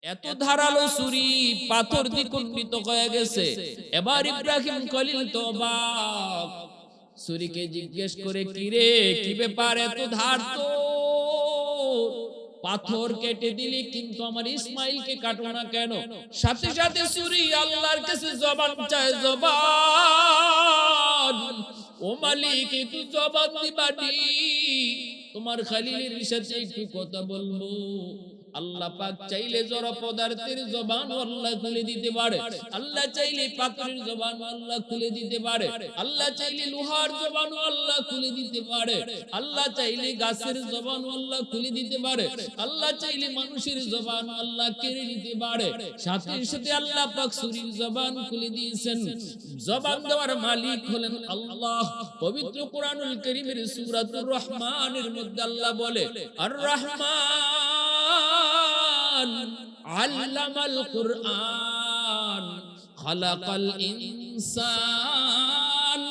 এত ধারালো ছুরি পাথর দ্বিখণ্ডিত হয়ে গেছে। এবার ইব্রাহিম খলিল তো অবাক, ছুরিকে জিজ্ঞেস করে, কি রে, কি ব্যাপার, এত ধার তো, পাথর কেটে দিলি কিন্তু আমার ইসমাইলকে কাটো না কেন? সাথে সাথে ছুরি আল্লাহর কাছে জবান চায়, জবান, ও মালিক একটু জবান দিবানি, তোমার খলিলের সাথে একটু কথা বলবো। আল্লাহ পাক চাইলে জড় পদার্থের জবান আল্লাহ খুলে দিতে পারে, আল্লাহ চাইলে পাথরের জবান আল্লাহ খুলে দিতে পারে, আল্লাহ চাইলে লোহার জবান আল্লাহ খুলে দিতে পারে, আল্লাহ চাইলে গাছের জবান আল্লাহ খুলে দিতে পারে, আল্লাহ চাইলে মানুষের জবান আল্লাহ কেড়ে নিতে পারে। সাথে সাথে আল্লাহ পাক ছুরির জবান খুলে দিয়েছেন। জবান দেওয়ার মালিক হলেন আল্লাহ। পবিত্র কোরআনুল কারীমের সূরাতুর রহমানের মধ্যে আল্লাহ বলে, আর রহমান আল্লামাল কুরআন খালাকাল ইনসান।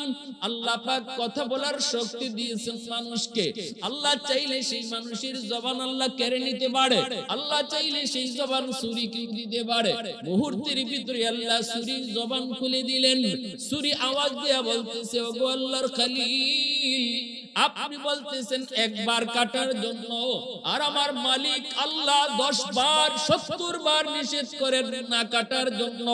আল্লাহ পাক কথা বলার শক্তি দিয়েছেন মানুষকে। আল্লাহ চাইলে সেই মানুষের জবান আল্লাহ কেড়ে নিতে পারে, আল্লাহ চাইলে সেই জবান ছুরি কেটে দিতে পারে। মুহূর্তের ভিতরে আল্লাহ ছুরির জবান খুলে দিলেন। ছুরি আওয়াজ দিয়া বলতেছে, ওগো আল্লাহর খলিল, আপনি বলতেছেন একবার কাটার জন্য, আর আমার মালিক আল্লাহ 10 বার 70 বার নিষেধ করেন না কাটার জন্য।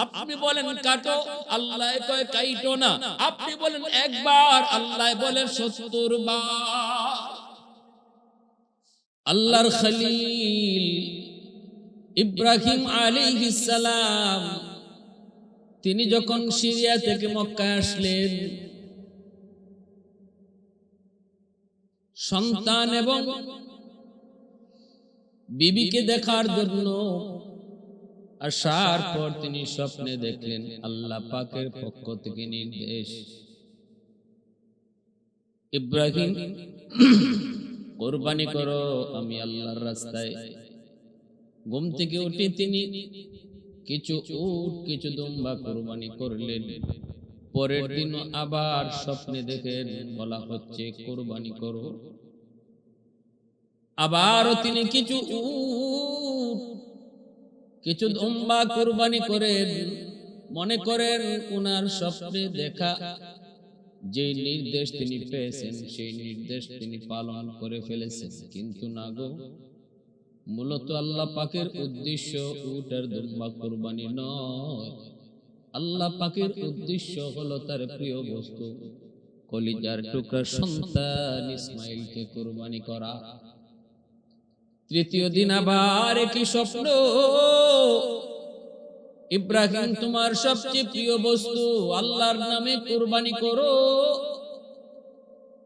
আপনি বলেন কাটো, আল্লাহ কয় কাইটো না। আপনি বলেন একবার, আল্লাহ বলেন 70 বার। আল্লাহর খলিল ইব্রাহিম আলাইহিস সালাম তিনি যখন সিরিয়া থেকে মক্কায় আসলেন, সন্তান এবং বিবিকে দেখার জন্য আসার পর তিনি স্বপ্নে দেখলেন আল্লাহ পাকের পক্ষ থেকে নির্দেশ, ইব্রাহিম কুরবানি করো আমি আল্লাহর রাস্তায়। ঘুম থেকে উঠে তিনি কিছু উট কিছু দুম্বা কুরবানি করলেন। পরের দিন আবার স্বপ্নে দেখেন বলা হচ্ছে কুরবানি করো। আবারও তিনি কিছু উট কিছু দুম্বা কুরবানি করেন। মনে করেন উনার স্বপ্নে দেখা যে নির্দেশ তিনি পেয়েছেন সেই নির্দেশ তিনি পালন করে ফেলেছেন, কিন্তু না গো, মূলত আল্লাহ পাকের উদ্দেশ্য উট আর দুম্বা কুরবানি নয়। আল্লাহ পাকের উদ্দেশ্য হলো তার প্রিয় বস্তু কলিজার টুকরা সন্তান ইসমাইলকে কুরবানি করা। তৃতীয় দিন আবার একই স্বপ্ন, ইব্রাহিম তোমার সবচেয়ে প্রিয় বস্তু আল্লাহর নামে কুরবানি করো।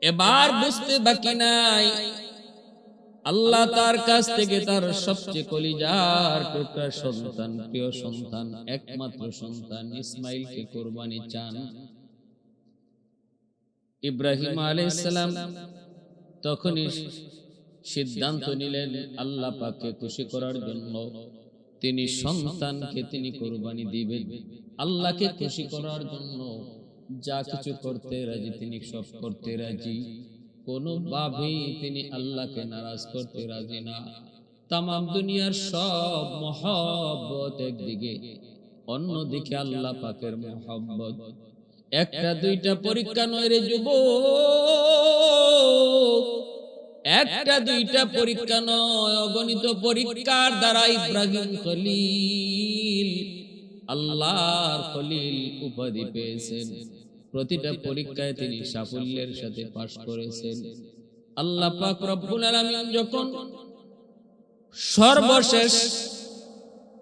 এবার বুঝতে বাকি নাই, আল্লাহ তার কাছ থেকে তার সবচেয়ে কলিজার টুকরা সন্তান, প্রিয় সন্তান, একমাত্র সন্তান ইসমাইলকে কুরবানি চান। ইব্রাহিম আলাইহিস সালাম তখনই সিদ্ধান্ত নিলেন আল্লাহ পাককে খুশি করার জন্য তিনি সন্তানকে তিনি কুরবানি দিবেন। আল্লাহকে খুশি করার জন্য যা কিছু করতে রাজি তিনি সব করতে রাজি, কোনোভাবেই তিনি আল্লাহকে নারাজ করতে রাজি না। তামাম দুনিয়ার সব মহব্বত একদিকে, অন্যদিকে আল্লাহ পাকের মহব্বত। একটা দুইটা পরীক্ষা নয় রে যুবক, একটা দুইটা পরীক্ষা নয়, অগণিত পরীক্ষার দ্বারা ইব্রাহিম খলিল আল্লাহর খলিল উপাধি পেয়েছেন। প্রতিটা পরীক্ষায় তিনি সাফল্যের সাথে পাশ করেছেন। আল্লাহ পাক রব্বুল আলামিন যখন সর্বশেষ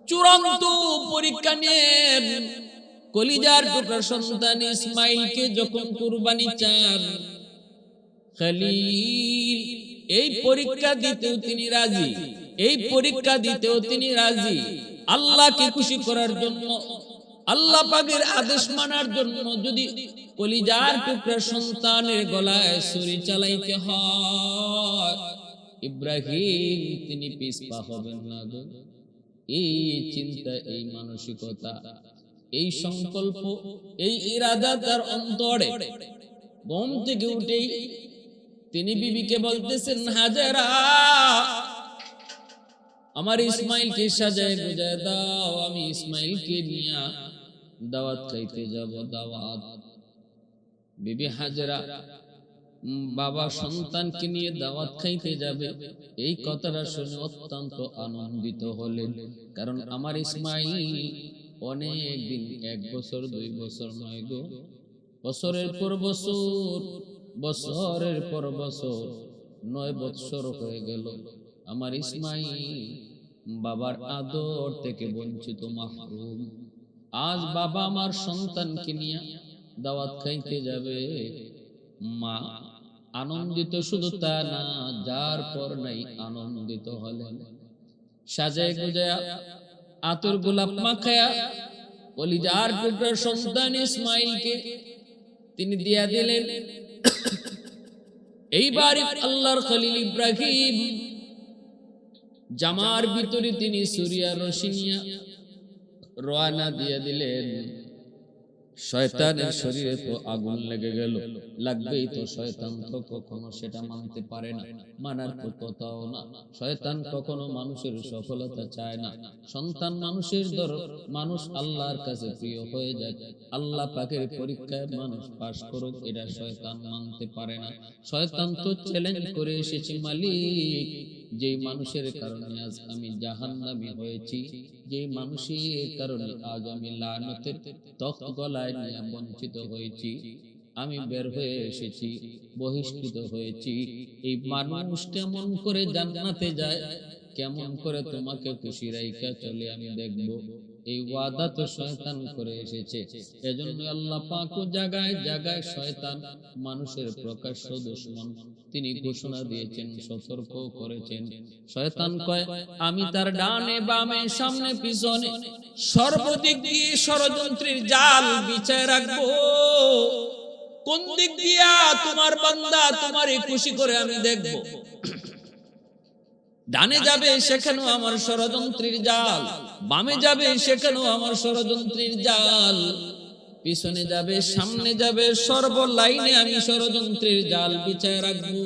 চূড়ান্ত পরীক্ষা নেন, কলিজার টুকরা সন্তান ইসমাইলকে যখন কুরবানি চান, খলিল এই পরীক্ষা দিতেও তিনি রাজি, এই পরীক্ষা দিতেও তিনি রাজি। আল্লাহকে খুশি করার জন্য, আল্লাহ পাকের আদেশ মানার জন্য যদি কলিজার টুকরা সন্তানের গলায় ছুরি চালাইতে হয়, ইব্রাহিম তিনি পিছপা হবেন না গো। এই চিন্তা, এই মানসিকতা, এই সংকল্প, এই ইরাদা তার অন্তরে। ঘুম থেকে উঠেই তিনি বিবিকে বলতেছেন, হাজেরা আমার ইসমাইলকে সাজায় বুঝায় দাও, আমি ইসমাইলকে নিয়ে দাওয়াত খাইতে যাব। দাওয়াত। বিবি হাজেরা বাবা সন্তানকে নিয়ে দাওয়াত খাইতে যাবে, এই কথাটা শুনে অত্যন্ত আনন্দিত হলেন। কারণ আমার ইসমাইল অনেক দিন, 1 বছর 2 বছর নয় গো, বছরের পর বছর, বছরের পর বছর, 9 বছর হয়ে গেল আমার ইসমাইল বাবার আদর থেকে বঞ্চিত, মাহরুম। আজ বাবা আমার সন্তানকে নিয়ে দাওয়াত খাইতে যাবে। মা আনন্দিত, শুধু তা না, যার পর নাই আনন্দিত হলেন। সাজায় গুজায়া আতর গোলাপ মাখায়া কলিজার টুকরার সন্তান ইসমাইলকে তিনি দিয়া দিলেন। এইবার আল্লাহর খলিল ইব্রাহিম জামার ভিতরে তিনি সুরিয়া রশি নিয়া রওনা দিয়ে দিলেন। শয়তানের শরীরে তো আগুন লেগে গেল, লাগবেই তো। শয়তান তো কখনো সেটা মানতে পারে না, মানার তো কথাও না। শয়তান কখনো মানুষের সফলতা চায় না। সন্তান মানুষের মানুষ আল্লাহর কাছে প্রিয় হয়ে যায়, আল্লাহ পাকের পরীক্ষায় মানুষ পাশ করুক, এটা শয়তান মানতে পারে না। শয়তান তো চ্যালেঞ্জ করে এসেছে, মালিক যেই মানুষের কারণে আজ আমি জাহান্নামী হয়েছি, যেই মানুষের কারণে আজ আমি লানতের তখ্ত গলায় নিয়ে বঞ্চিত হয়েছি, আমি বের হয়ে এসেছি, বহিষ্কৃত হয়েছি, এই মানুষ কেমন করে জান্নাতে যায়, কেমন করে তোমাকে খুশি রাইখা চলে আমি দেখব, এই ওয়াদা তো শয়তান করে এসেছে। এজন্য আল্লাহ পাক জায়গায় জায়গায় শয়তান মানুষের প্রকাশ্য দুশমন তিনি ঘোষণা দিয়েছেন, সতর্ক করেছেন। শয়তান কয় আমি তার ডানে বামে সামনে পিছনে সর্বদিক দিয়ে ষড়যন্ত্রের জাল বিছায় রাখবো। কোন দিক দিয়া তোমার বান্দা তোমারে খুশি করে আমি দেখব। ডানে যাবে সেখানেও আমার ষড়যন্ত্রের জাল, বামে যাবে সেখানেও আমার ষড়যন্ত্রের জাল, পিছনে যাবে সামনে যাবে সর্ব লাইনে আমি ষড়যন্ত্রের জাল বিছায় রাখবো।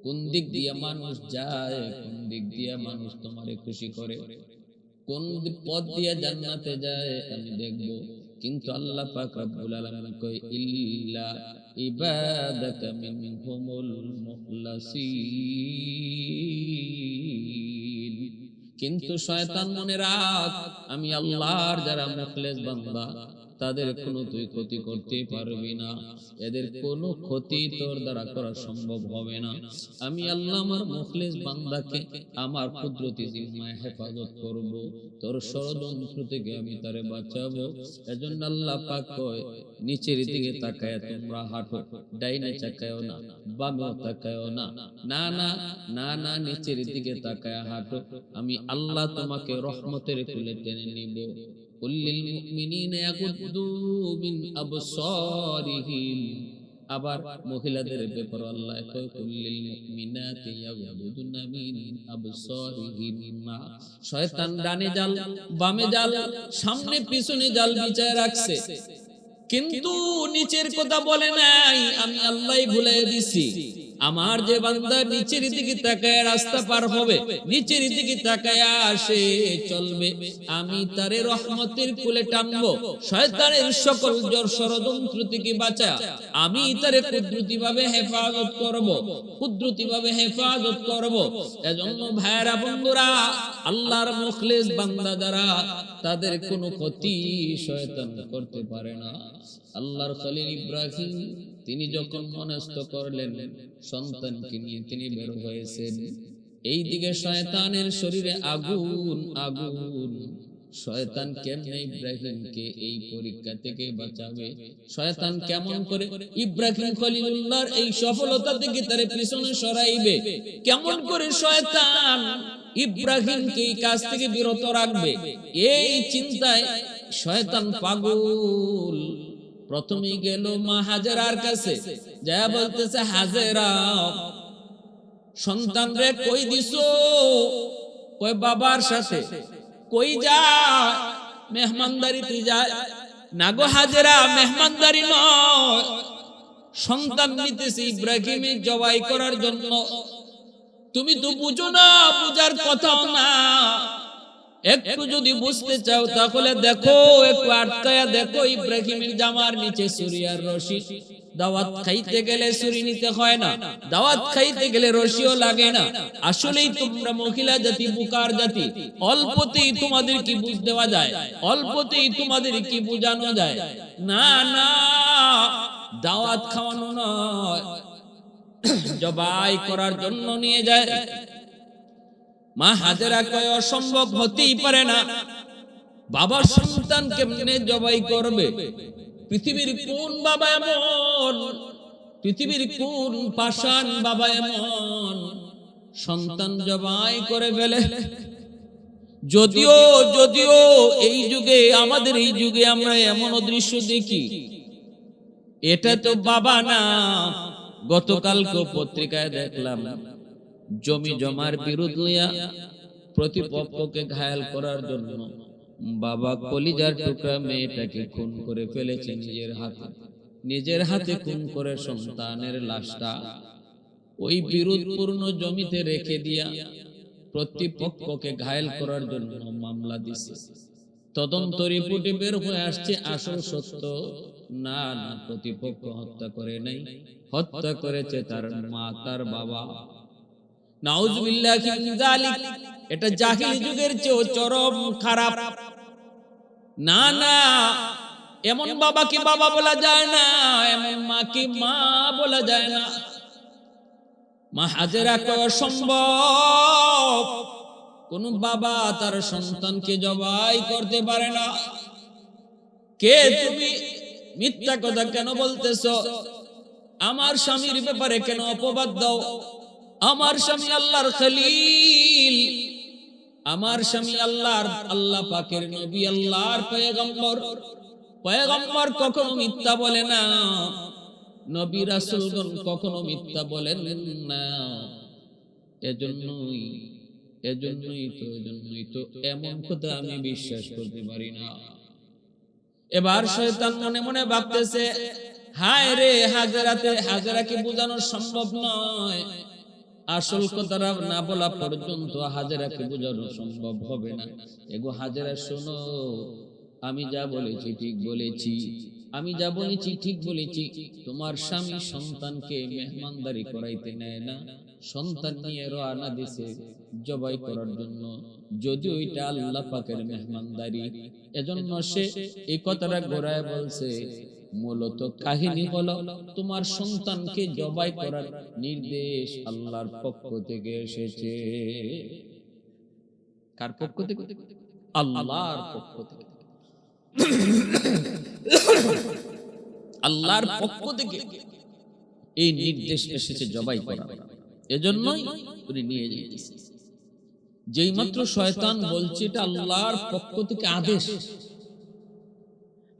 কোন দিক দিয়ে মানুষ যায়, কোন দিক দিয়ে মানুষ তোমারে খুশি করে, কোন পথ দিয়ে জান্নাতে যায় আমি দেখব। কিন্তু আল্লাহ পাক রব্বুল আলামিন কয় ইল্লা ইবাদাকা মিনহুমুল মুখলাসিন। কিন্তু শয়তান মনে রাখ, আমি আল্লাহর যারা মুখলেস বান্দা তাদের কোনো তুই ক্ষতি করতে পারবি না, এদের কোনো ক্ষতি তোর দ্বারা করা সম্ভব হবে না। আমি আল্লাহ আমার মুখলেস বান্দাকে আমার কুদরতি জিম্মায় হেফাজত করব, তোর ষড়যন্ত্র থেকে আমি তারে বাঁচাবো। এজন্য আল্লাহ পাক কয় নিচের দিকে তাকায় তোমরা হাঁটো, ডাইনে তাকায়ও না, বামেও তাকায়ও না, না না না না, নিচের দিকে তাকায় হাঁটো, আমি আল্লাহ তোমাকে রহমতের কুলে টেনে নিব। কুল্লিল মুমিনিনা ইয়াগুদ্দু মিন আবসারিহিম। আবার মহিলাদের ব্যাপার আল্লাহ কয় কুল্লিল মুমিনাতি ইয়াগুদ্দুনা মিন আবসারিহিন্না। শয়তান ডানে জাল বামে জাল সামনে পিছনে জাল বিছায় রাখছে, কিন্তু নিচের কথা বলে নাই, আমি আল্লাহই ভুলাই দিছি। আমার যে বান্দা নিচের দিকে তাকায় রাস্তা পার হবে, নিচের দিকে তাকায় আসে চলবে, আমি তারে রহমতের কোলে টানবো। শয়তানের সকল জোর ষড়যন্ত্র থেকে বাঁচা আমি তারে কুদরতি ভাবে হেফাজত করব, কুদরতি ভাবে হেফাজত করব। এজন্য ভাইরা বন্ধুরা, আল্লাহর মুখলেস বান্দা যারা, তাদের কোনো ক্ষতি শয়তান করতে পারে না। আল্লাহর খলিল ইব্রাহিম তিনি যখন মনস্থ করলেন সন্তানকে নিয়ে তিনি বের হয়েছেন, এই দিকে শয়তানের শরীরে আগুন আগুন। শয়তান কেমনে ইব্রাহিমকে এই পরীক্ষা থেকে বাঁচাবে, শয়তান কেমন করে ইব্রাহিম খলিলুল্লাহর এই সফলতা থেকে তারে পিছনে সরাইবে, কেমন করে শয়তান ইব্রাহিমকে এই কাজ থেকে বিরত রাখবে, এই চিন্তায় শয়তান পাগল। প্রথমে গেল মা হাজেরার কাছে, যা বলতেছে হাজেরা সন্তান রে কই দিছো? কই বাবার সাথে। কই যা? মেহমানদারিতে যায়। না গো হাজেরা, মেহমানদারি নয়, সন্তান নিতেছে ইব্রাহিমের জবাই করার জন্য। তুমি তো বুঝো না, বুঝার কথাও না। একটু যদি বুঝতে চাও তাহলে দেখো, একটু আটকায়া দেখো ইব্রাহিমের জামার নিচে ছুরি আর রশি। দাওয়াত খাইতে গেলে ছুরি নিতে হয় না, দাওয়াত খাইতে গেলে রশিও লাগে না। আসলেই তোমরা মহিলা জাতি বুকার জাতি, অল্পতেই তোমাদের কি বুঝ দেওয়া যায়, অল্পতেই তোমাদের কি বুঝানো যায়। না না, দাওয়াত খাওয়ানো নয়, জবাই করার জন্য নিয়ে যায়। মা হাজেরা কয় অসম্ভব হতেই পারে না, বাবা সন্তান কেমনে জবাই করবে? পৃথিবীর কোন বাবা এমন, পৃথিবীর কোন পাষাণ বাবা এমন সন্তান জবাই করে ফেলে? যদিও যদিও এই যুগে, আমাদের এই যুগে আমরা এমন দৃশ্য দেখি, এটা তো বাবা না। গতকালকে পত্রিকায় দেখলাম, জমি জমার বিরোধ লইয়া প্রতিপক্ষকে ঘায়াল করার জন্য বাবা কলিজার টুকরা মেয়েটাকে খুন করে ফেলেছে নিজের হাতে। নিজের হাতে খুন করে সন্তানের লাশটা ওই বিরোধপূর্ণ জমিতে রেখে দিয়া প্রতিপক্ষকে ঘায়াল করার জন্য মামলা দিছে। তদন্ত রিপোর্টে বের হয়ে আসছে আসল সত্য, না না, প্রতিপক্ষ হত্যা করে নাই, হত্যা করেছে তার মা, তার বাবা। নাউজুবিল্লাহি মিন যালিক। এটা জাহিলি যুগের চেয়েও চরম খারাপ। না না, এমন বাবাকে বাবা বলা যায় না, এমন মাকে মা বলা যায় না। মা হাজেরা কয় সম্ভব, কোন বাবা তার সন্তানকে জবাই করতে পারে না। কে তুমি? মিথ্যা কথা কেন বলতেছো? আমার স্বামীর ব্যাপারে কেন অপবাদ দাও? আমার স্বামী আল্লাহর খলিল, আমার স্বামী আল্লাহর, আল্লাহ পাকের নবী, আল্লাহর পয়গম্বর। পয়গম্বর কখনো মিথ্যা বলে না, নবী রাসূলগণ কখনো মিথ্যা বলেন না। এজন্যই তো এমন কথা আমি বিশ্বাস করতে পারি না। এবার শয়তান মনে মনে ভাবতেছে, হায় রে, হাজেরাকে বোঝানো সম্ভব নয়। আসল কথাটা না বলা পর্যন্ত হাজেরাকে বোঝানো সম্ভব হবে না। এগো হাজেরা শোনো, আমি যা বলেছি ঠিক বলেছি, আমি যা বলেছি ঠিক বলেছি। তোমার স্বামী সন্তানকে মেহমানদারি করাইতে নেয় না, সন্তান নিয়ে রওনা দিছে জবাই করার জন্য। যদিও এটা আল্লাহ পাকের মেহমানদারি, এজন্য সে এই কথাটা গোড়ায় বলছে। মূলত কাহিনী হলো, তোমার সন্তানকে জবাই করার নির্দেশ আল্লাহর পক্ষ থেকে এসেছে। কার পক্ষ থেকে? আল্লাহর পক্ষ থেকে। আল্লাহর পক্ষ থেকে এই নির্দেশ এসেছে জবাই করা। এজন্যই উনি নিয়ে যাইতেছে। যেই মাত্র শয়তান বলছে এটা আল্লাহর পক্ষ থেকে আদেশ,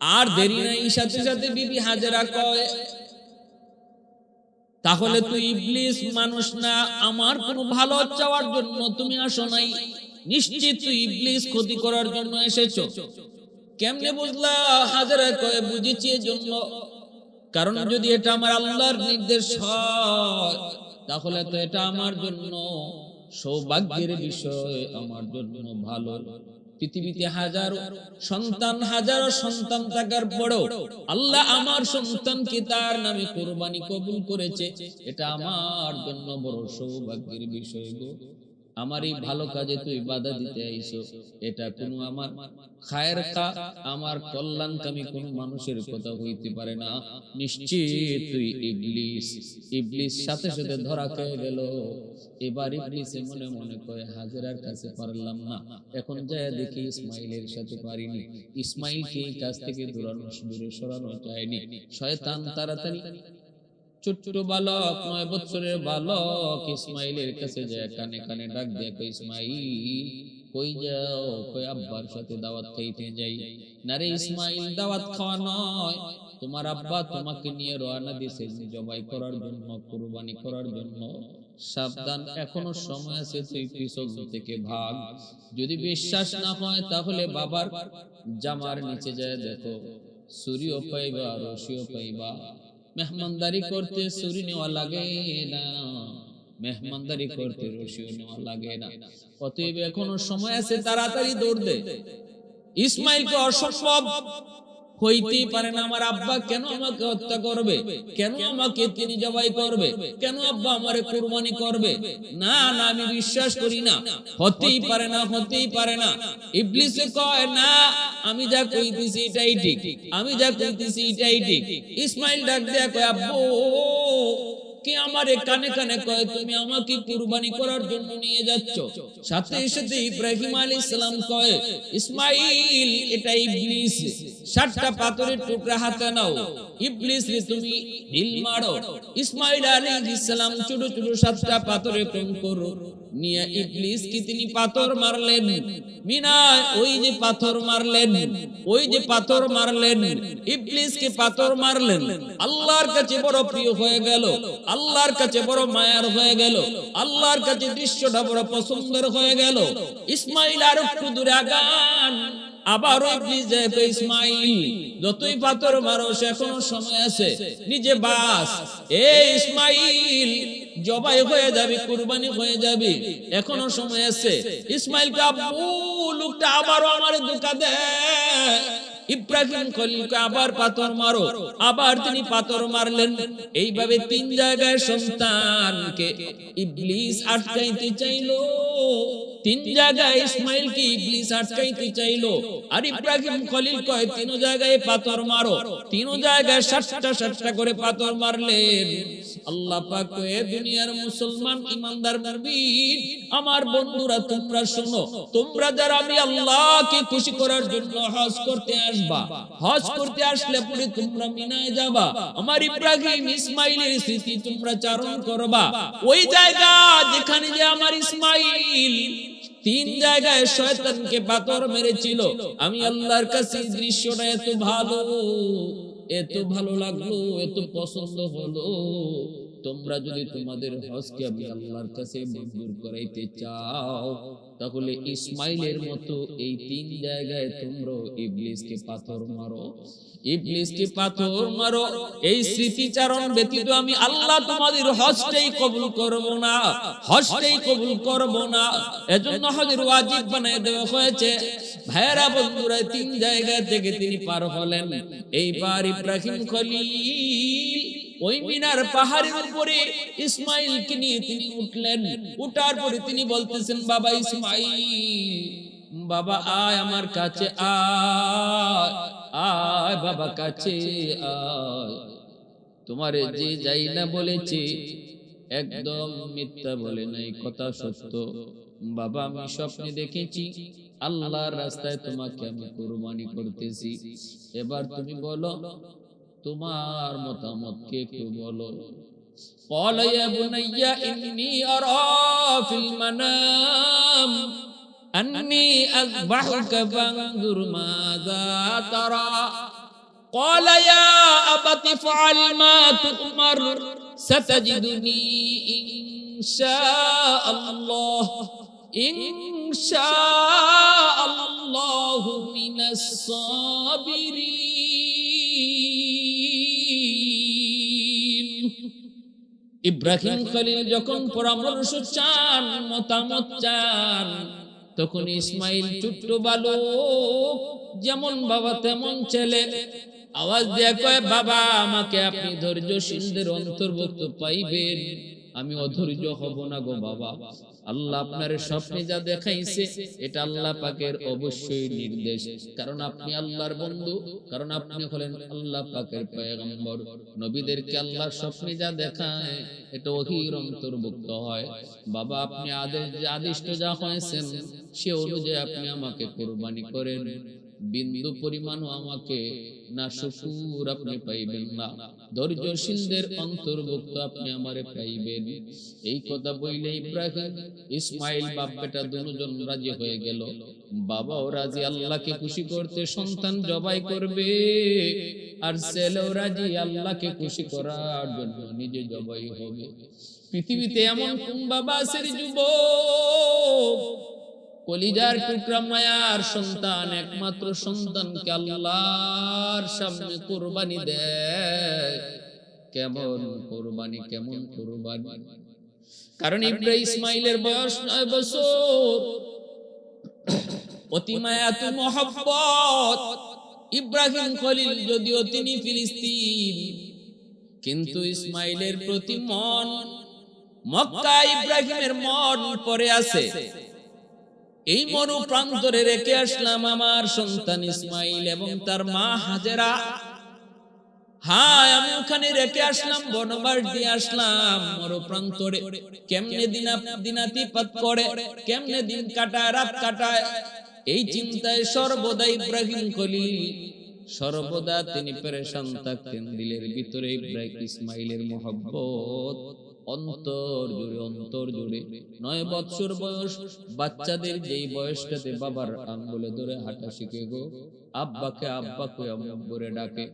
আর দেরি নাই, সাথে সাথে বিবি হাজেরা কয়, তাহলে তুই ইবলিস মানুষ না, আমার কোনো ভালো চাওয়ার জন্য তুমি আসো নাই, নিশ্চিত তুই ইবলিস ক্ষতি করার জন্য এসেছো। কেমনে বুঝলা? হাজেরা কয়, বুঝেছি এজন্য, কারণ যদি এটা আমার আল্লাহর নির্দেশ হয় তাহলে তো এটা আমার জন্য সৌভাগ্যের বিষয়, আমার জন্য ভালো। পৃথিবীতে হাজারো সন্তান থাকার পরেও আল্লাহ আমার সন্তানকে তার নামে কুরবানি কবুল করেছে, এটা আমার জন্য বড় সৌভাগ্যের বিষয় গো। আমার এই ভালো কাজে তুই বাধা দিতে আইছো, এটা কোনো আমার খায়ের আমার কল্যাণকামী কোন মানুষের কথা হইতে পারে না। নিশ্চিত তুই ইবলিস। ইবলিস সাথে সাথে ধরা খেয়ে গেল। এবার ইবলিসে মনে মনে কয়, হাজেরার কাছে পারলাম না, এখন যায় দেখি ইসমাইলের সাথে পারিনি। ইসমাইলকে এই কাজ থেকে দূরে সরানো যায়নি। শয়তান তাড়াতাড়ি ছোট্ট বালক, 9 বছরের বালক ইসমাইলের কাছে যায়, কানে কানে ডাক দেয়, ইসমাইল কই যাও? কই আব্বার সাথে দাওয়াত খাইতে যাই। না রে ইসমাইল, দাওয়াত খাওয়া নয়, তোমার আব্বা তোমাকে নিয়ে রওনা দিয়েছে জবাই করার জন্য, কুরবানি করার জন্য। সাবধান, এখনো সময় আছে, তুই পিছন থেকে ভাগ। যদি বিশ্বাস না হয় তাহলে বাবার জামার নিচে যায় দেখো, ছুরিও পাইবা, রশিও পাইবা। মেহমানদারি করতে ছুরি নেওয়া লাগে না, মেহমানদারি করতে রসিও নেওয়া লাগে না। অতএব এখনো সময় আছে, তাড়াতাড়ি দৌড় দে। ইসমাইলকে অসম্ভব হইতেই পারে না, আমার আব্বা কেন আমাকে হত্যা করবে, কেন আমাকে তিনি জবাই করবে, কেন আব্বা আমারে কুরবানি করবে, না না আমি বিশ্বাস করি না, হতেই পারে না, হতেই পারে না। ইবলিসে কয় না, আমি যা কইতেছি এটাই ঠিক, আমি যা কইতেছি এটাই ঠিক। ইসমাইল ডাক দেয়া কয়, আব্বু কে আমারে কানে কানে কয় তুমি আমাকে কুরবানি করার জন্য নিয়ে যাচ্ছ। সাথে সাথে ইব্রাহিম আলাইহিস সালাম কয়, ইসমাইল এটা ইবলিস, 7টা পাথরের টুকরা হাতে নাও, ইবলিস রে তুমি ঢিল মারো। ইসমাইল আলাইহিস সালাম ছোট ছোট 7টা পাথরের কঙ্কর নিয়ে ইবলিস কি তিনি পাথর মারলেন। মিনা ওই যে পাথর মারলেন, ওই যে পাথর মারলেন, ইবলিসকে পাথর মারলেন, আল্লাহর কাছে বড় প্রিয় হয়ে গেল, আল্লাহর কাছে বড় মায়ার হয়ে গেল, আল্লাহর কাছে দৃশ্যটা বড় পছন্দের হয়ে গেল। ইসমাইল আর একটু দূরে আগান, আবার ইবলিস যায়, ইসমাইল যতই পাথর মারো এখনো সময় আছে, নিজে বাস, এ ইসমাইল জবাই হয়ে যাবে, কুরবানি হয়ে যাবে, এখনো সময় আছে। ইসমাইল কে আব্বু লোকটা আবারও আমারে ধোঁকা দেয়। ইব্রাহিম খলিলকে আবার পাথর মারো, আবার তিনি পাথর মারলেন। এইভাবে 3 জায়গায় সন্তানকে ইবলিস আটকাইতে চাইলো, 3 জায়গায় ইসমাইলকে ইবলিস আটকাইতে চাইলো। আর ইব্রাহিম খলিল কয় 3 জায়গায় পাথর মারো, 3 জায়গায় 7টা করে পাথর মারলেন। আল্লাহ পাক কয়ে, দুনিয়ার মুসলমান ইমানদার মুমিন আমার বন্ধুরা তোমরা শোনো, তোমরা যারা আমি আল্লাহকে খুশি করার জন্য হজ করতে আসবা, হজ করতে আসলে পরে তোমরা মিনায় যাবা, আমার ইব্রাহিম ইসমাইলের স্মৃতি তোমরা চারণ করবা। ওই জায়গা যেখানে যে আমার ইসমাইল 3 জায়গায় শয়তানকে পাথর মেরেছিল, আমি আল্লাহর কাছে দৃশ্যটা এত ভালো লাগলো, এত পছন্দ হলো, তোমরা যদি তোমাদের হজকে আমি আল্লাহর কাছে মঞ্জুর করাইতে চাও, তাহলে ইসমাইলের মতো এই 3 জায়গায় তোমরা ইবলিসকে পাথর মারো, ইবলিসকে পাথর মারো। এই স্মৃতিচারণ ব্যতীত আমি আল্লাহ তোমাদের হজটাই কবুল করব না, হজটাই কবুল করব না। এজন্য হজের ওয়াজিব বানায় দেওয়া হয়েছে। ভাইরা বন্ধুরা, 3 জায়গা থেকে তিনি পার হলেন। এইবার ইব্রাহিম খলিল ওই মিনার পাহাড়ের উপরে ইসমাইলকে নিয়ে তিনি উঠলেন। উঠার পরে তিনি বলতেছেন, বাবা ইসমাইল, বাবা আয় আমার কাছে, আয় আয় বাবা কাছে আয়। তোমারে যে যাই না বলেছে একদম মিথ্যা বলে নাই, কথা সত্য। বাবা আমি স্বপ্নে দেখেছি আল্লাহর রাস্তায় তোমাকে আমি কুরবানি করতেছি। এবার তুমি বলো তোমার মতামত কে একটু বলো। قال يا بني إني أرى في المنام أني أذبحك فانظر ماذا ترى قال يا أبت افعل ما تؤمر ستجدني إن شاء الله من الصابرين। ইব্রাহিম খলিল যখন পরামর্শ চান, মতামত চান, তখন ইসমাইল ছোট্ট বালক, যেমন বাবা তেমন ছেলে, আওয়াজ দিয়ে কয়, বাবা আমাকে আপনি ধৈর্যশীলদের অন্তর্ভুক্ত পাইবেন, আমি অধৈর্য হব না গো বাবা। আল্লাহ আপনার স্বপ্নে যা দেখাইছে এটা আল্লাহ পাকের অবশ্যই নির্দেশ, কারণ আপনি আল্লাহর বন্ধু, কারণ আপনি হলেন আল্লাহ পাকের পয়গম্বর। নবীদেরকে আল্লাহর স্বপ্নে যা দেখায় এটা ওহীর অন্তর্ভুক্ত হয়। বাবা আপনি আদিষ্ট যা হয়েছেন সে অনুযায়ী আপনি আমাকে কুরবানি করেন, বিন্দু পরিমাণও আমাকে না শুকুর আপনি পাইবেন না, ধৈর্যশীলদের অন্তর্ভুক্ত আপনি আমারে পাইবেন। এই কথা বইলে ইব্রাহিম ইসমাইল বাপ বেটা দুজন রাজি হয়ে গেল। বাবাও রাজি আল্লাহকে খুশি করতে সন্তান জবাই করবে, আর ছেলেও রাজি আল্লাহকে খুশি করার জন্য নিজে জবাই হবে। পৃথিবীতে এমন কোন বাবা আছে যুবক, কলিজার টুকরা মায়ার সন্তান, একমাত্র সন্তানকে আল্লাহর সামনে কুরবানি দেয়? কেমন কুরবানি, কেমন কুরবানি! কারণ ইসমাইলের বয়স 9 বছর। অতি মায়াত মহব্বত। ইব্রাহিম খলিল যদিও তিনি ফিলিস্তিন, কিন্তু ইসমাইলের প্রতি মন, মক্কা ইব্রাহিমের মন পড়ে আছে। এই মরু প্রান্তরে রেখে আসলাম আমার সন্তান ইসমাইল এবং তার মা হাজেরা। হ্যাঁ, আমি ওখানে রেখে আসলাম, বনবাস দিয়ে আসলাম মরু প্রান্তরে। কেমনে দিনাতিপাত করে, কেমনে দিন কাটায়, রাত কাটায়, এই চিন্তায় সর্বদা ইব্রাহিম খলিল সর্বদা তিনি পেরেশান থাকতেন। দিলের ভিতরে ইসমাইলের মহব্বত অন্তর জুড়ে 9 বছর বয়স। বাচ্চাদের যেই বয়সটাতে বাবার আঙ্গুলে ধরে হাঁটা শিখে গো, আব্বাকে আব্বা কয়ে আম্মুরে ডাকে,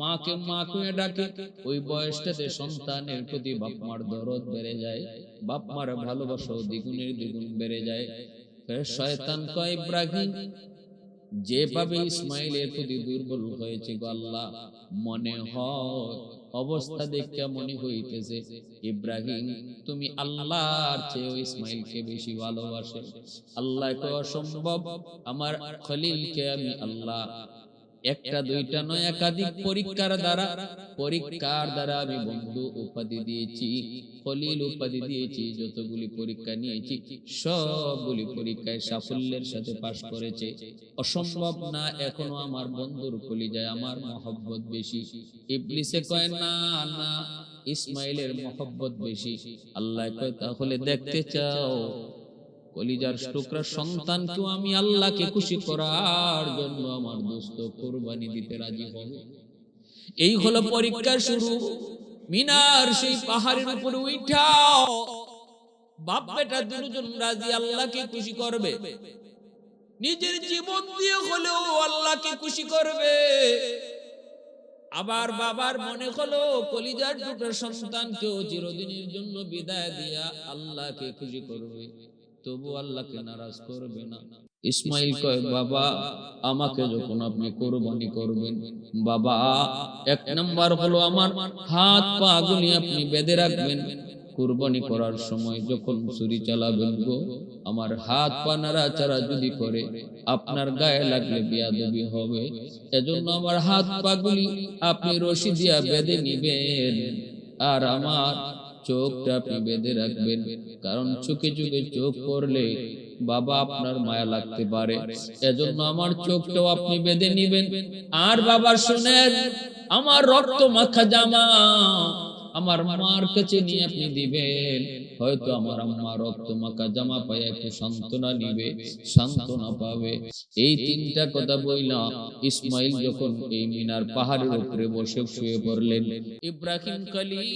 মাকে মা কয়ে ডাকে, ওই বয়সটাতে সন্তানের প্রতি বাপ মার দরদ বেড়ে যায়, বাপ মার ভালোবাসা দ্বিগুণের দ্বিগুণ বেড়ে যায়। শয়তান কয়, ইব্রাহিম যেভাবে ইসমাইলের প্রতি দুর্বল হয়েছে গো আল্লাহ, মনে হয় অবস্থা দেখে মনে হইতেছে ইব্রাহিম তুমি আল্লাহর চেয়ে ইসমাইলকে বেশি ভালোবাসে। আল্লাহ কয় অসম্ভব, আমার খলিলকে আমি আল্লাহ একটা দুইটা নয় একাধিক পরীক্ষার দ্বারা আমি বন্ধু উপাধি দিয়েছি, খলিল উপাধি দিয়েছি। যতগুলি পরীক্ষা নিয়েছি সবগুলি পরীক্ষায় সাফল্যের সাথে পাশ করেছে। অসম্ভব না, এখনো আমার বন্ধুর কলিজায় আমার মহব্বত বেশি। ইবলিসে কয় না না, ইসমাইলের মহব্বত বেশি। আল্লাহ কয় তাহলে দেখতে চাও কলিজার টুকরা সন্তানকেও আমি আল্লাহকে খুশি করার জন্য আমার দোস্ত কুরবানি দিতে রাজি হবে। এই হলো পরীক্ষা শুরু। মিনার সেই পাহাড়ের উপরে উঠাও, বাপ বেটা দুজন রাজি আল্লাহকে খুশি করবে, নিজের জীবন দিয়ে হলেও আল্লাহকে খুশি করবে। আবার বাবার মনে হলো কলিজার টুকরা সন্তানকেও চিরদিনের জন্য বিদায় দিয়া আল্লাহকে খুশি করবে, তবু আল্লাহকে নারাজ করবে না। ইসমাইল কয়, বাবা আমাকে যখন আপনি কুরবানি করবেন, বাবা 1 নাম্বার হলো আমার হাত পা গুলি আপনি বেঁধে রাখবেন। কুরবানি করার সময় যখন ছুরি চালাবেন গো, আমার হাত পা নাড়াচাড়া যদি করে আপনার গায়ে লাগলে বেয়াদবি হবে। এজন্য আমার হাত পা গুলি আপনি রশি দিয়া বেঁধে নিবেন, আর আমার চোখটা আপনি বেঁধে রাখবেন, কারণ চোখে চোখে চোখ পড়লে বাবা আপনার মায়া লাগতে পারে। এজন্য আমার চোখটাও আপনি বেঁধে নিবেন। আর বাবা শুনেন, আমার রক্ত মাখা জামা আমার মার কাছে নিয়ে আপনি দিবেন। হয়তো আমার আম্মা রক্ত মাখা জামা পায় একটু সান্ত্বনা নিবে, সান্ত্বনা পাবে। এই 3টা কথা বইলা ইসমাইল যখন এই মিনার পাহাড়ের উপরে বসে শুয়ে পড়লেন, ইব্রাহিম খলিল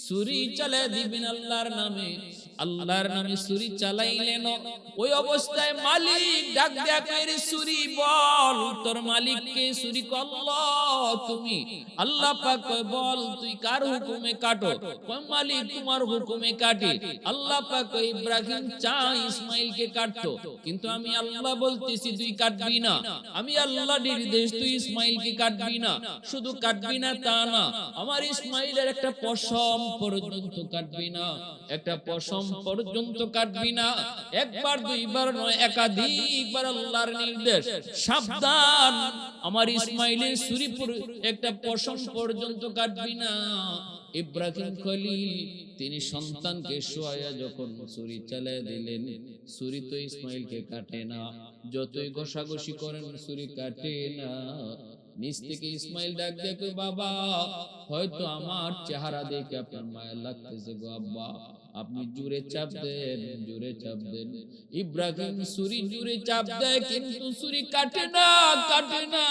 ছুরি চালা দিবেন আল্লাহর নামে ছুরি চালাইলেন। ওই অবস্থায় মালিক ডাক দেয়া কইরে, ছুরি বল তোর মালিককে। ছুরি কয়, আল্লাহ তুমি। আল্লাহ পাক কয়, বল তুই কার হুকুমে কাটো? কয়, মালিক তোমার হুকুমে কাটি। আল্লাহ পাক কয়, ইব্রাহিম চা ইসমাইলকে কাটতো, কিন্তু আমি আল্লাহ বলতেছি তুই কাটবি না। আমি আল্লাহ নির্দেশ, তুই ইসমাইলকে কাটবি না। শুধু কাটবি না তা না, আমার ইসমাইলের একটা পশম পর্যন্ত কাটবি না, একটা পশম পর্যন্ত কাটবি না। একবার দুইবার নয়, একাধিকবার আল্লাহর নির্দেশ, সাবধান আমার ইসমাইলের ছুরি একটা পশম পর্যন্ত কাটবি না। ইব্রাহিম খলিল তিনি সন্তানকে শোয়া যখন ছুরি চালিয়ে দিলেন, ছুরি তো ইসমাইলকে কাটে না, যতই ঘষাঘষি করেন ছুরি কাটে না। নিচ থেকে ইসমাইল ডাক দেখো, বাবা হয়তো আমার চেহারা দেখে আপনার মায়া লাগতেছে গো আব্বা, আপনি জোরে চাপ দেন, জোরে চাপ দেন। ইব্রাহিম ছুরি জোরে চাপ দেয়, কিন্তু ছুরি কাটে না, কাটে না,